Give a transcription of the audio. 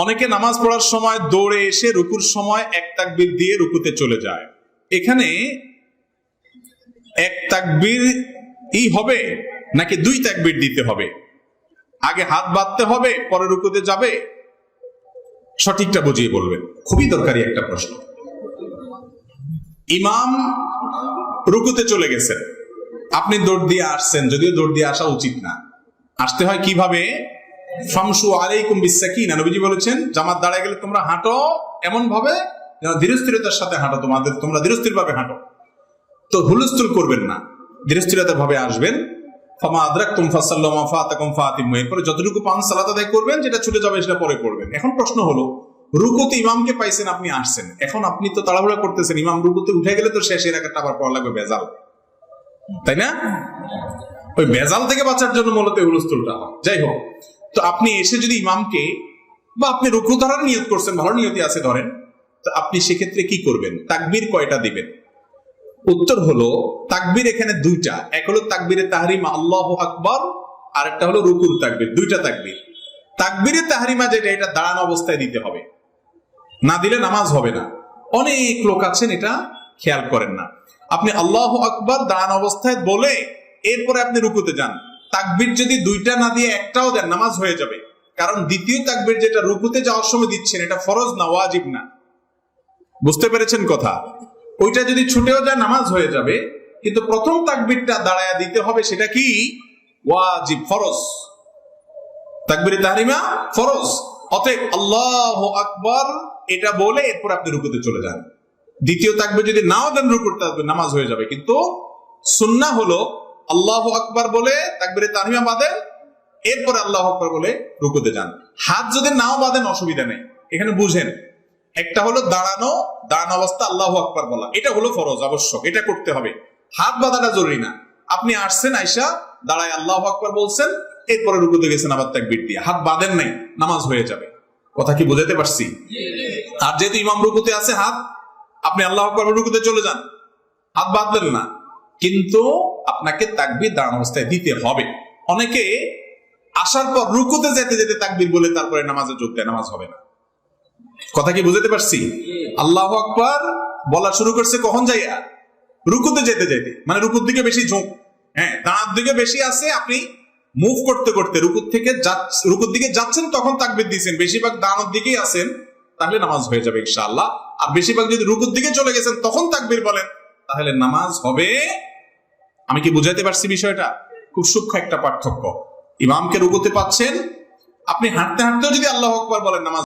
অনেকে নামাজ পড়ার সময় দৌড়ে এসে রুকুর সময় এক তাকবীর দিয়ে রুকুতে চলে যায়। এখানে এক তাকবীর হবে নাকি দুই তাকবীর দিতে হবে? আগে হাত বাঁধতে হবে পরে রুকুতে যাবে? সঠিকটা বুঝিয়ে বলবেন, খুবই দরকারি একটা প্রশ্ন। ইমাম রুকুতে চলে গেছেন, আপনি দৌড় দিয়ে আসছেন, যদিও দৌড় দিয়ে আসা উচিত না। আসতে হয় কিভাবে? ফামশু আলাইকুম বিসাকিনা, নবীজি বলেছেন জামাত দাঁড়ায় গেলে তোমরা হাঁটো এমন ভাবে যেন ধীরস্থিরতার সাথে হাঁটো, তোমরা ধীরস্থির ভাবে হাঁটো। তো হুলস্থুল করবেন না, ধীরস্থিরতার ভাবে আসবেন। ফামা আদরাকতুম ফাসাল্লু মা ফাতাকুম ফাতিমু, এরপরে যতটুকু পান সালাত আদায় করবেন, যেটা ছুটে যাবে সেটা পরে করবেন। এখন প্রশ্ন হলো, রুকুতে ইমামকে পাইছেন, আপনি আসছেন, এখন আপনি তো তাড়াহুড়া করতেছেন, ইমাম রুকুতে উঠে গেলে তো শেষের রাকাতটা আবার পড়া লাগবে, ভেজাল, তাই না? ওই ভেজাল থেকে বাঁচার জন্য মূলত হুলস্থুলটা হয়। যাই হোক, তো আপনি এসে যদি ইমামকে, বা আপনি রুকু ধরার নিয়ত করছেন, ভালো নিয়তি আছে ধরেন, তো আপনি সেক্ষেত্রে কি করবেন? তাকবীর কয়টা দিবেন? উত্তর হলো তাকবীর এখানে দুইটা। এক হলো তাকবীরে তাহরিমা আল্লাহু আকবার, আর একটা হলো রুকুর তাকবীর। দুইটা তাকবীর। তাকবীরে তাহরিমা যেটা, এটা দাঁড়ানো অবস্থায় দিতে হবে, না দিলে নামাজ হবে না। অনেক লোক আছেন এটা খেয়াল করেন না। আপনি আল্লাহু আকবার দাঁড়ানো অবস্থায় বলে এরপরে আপনি রুকুতে যান, তাকবীর যদি দুইটা না দিয়ে একটাও দেন, নামাজ হয়ে যাবে। কারণ দ্বিতীয় তাকবীর যেটা রুকুতে যাওয়ার সময় দিচ্ছেন, এটা ফরজ না, ওয়াজিব না। বুঝতে পেরেছেন কথা? ওইটা যদি ছুটেও যায় নামাজ হয়ে যাবে, কিন্তু প্রথম তাকবীরটা দাঁড়ায়া দিতে হবে, সেটা কি? ওয়াজিব, ফরজ। তাকবীরে তাহরিমা ফরজ। অতএব আল্লাহু আকবার এটা বলে এরপর আপনি রুকুতে চলে যান। দ্বিতীয় তাকবীর যদি নাও দেন রুকুতে, নামাজ হয়ে যাবে। কিন্তু সুন্নাহ হলো আল্লাহু আকবার বলে তাকবীরে তাহরিমা বাঁধেন, এরপরে আল্লাহু আকবার বলে রুকুতে যান। হাত যদি নাও বাঁধেন অসুবিধা নেই। এখানে বুঝেন, একটা হলো দাঁড়ানো অবস্থা আল্লাহু আকবার বলা, এটা হলো ফরজ, আবশ্যক, এটা করতে হবে। হাত বাঁধাটা জরুরি না। আপনি আসছেন, আয়সা দাঁড়ায় আল্লাহু আকবার বলছেন, এরপরে রুকুতে গেছেন আবার তাকবীর দিয়ে, হাত বাঁধেন নাই, নামাজ হয়ে যাবে। কথা কি বুঝাতে পারছি? আর যেহেতু ইমাম রুকুতে আছে, হাত, আপনি আল্লাহু আকবার রুকুতে চলে যান, হাত বাঁধলেন না, কিন্তু আপনাকে তাকবীর দাঁড়ানো অবস্থায় দিতে হবে। অনেকে আসার পর রুকুতে যেতে যেতে তাকবীর বলে তারপরে নামাজে যোগ দেয়, নামাজ হবে না। কথা কি বুঝতে পারছি? আল্লাহু আকবার বলা শুরু করছে কখন যাইয়া? রুকুতে যেতে যেতে, মানে রুকুর দিকে বেশি ঝোঁক, হ্যাঁ, দাঁড়ার দিকে বেশি আছে, আপনি মুভ করতে করতে রুকুর দিকে যাচ্ছেন, তখন তাকবীর দিয়েছেন। বেশিরভাগ দাঁড়ানোর দিকেই আছেন, তাহলে নামাজ হয়ে যাবে ইনশাআল্লাহ। আর বেশিরভাগ যদি রুকুর দিকে চলে গেছেন তখন তাকবীর বলেন, তাহলে নামাজ হবে। আমি কি বুঝাইতে পারছি বিষয়টা? খুব সূক্ষ্ম একটা পার্থক্য। ইমামকে রুকুতে পাচ্ছেন, আপনি হাঁটতে হাঁটতেও যদি আল্লাহু আকবার বলেন, নামাজ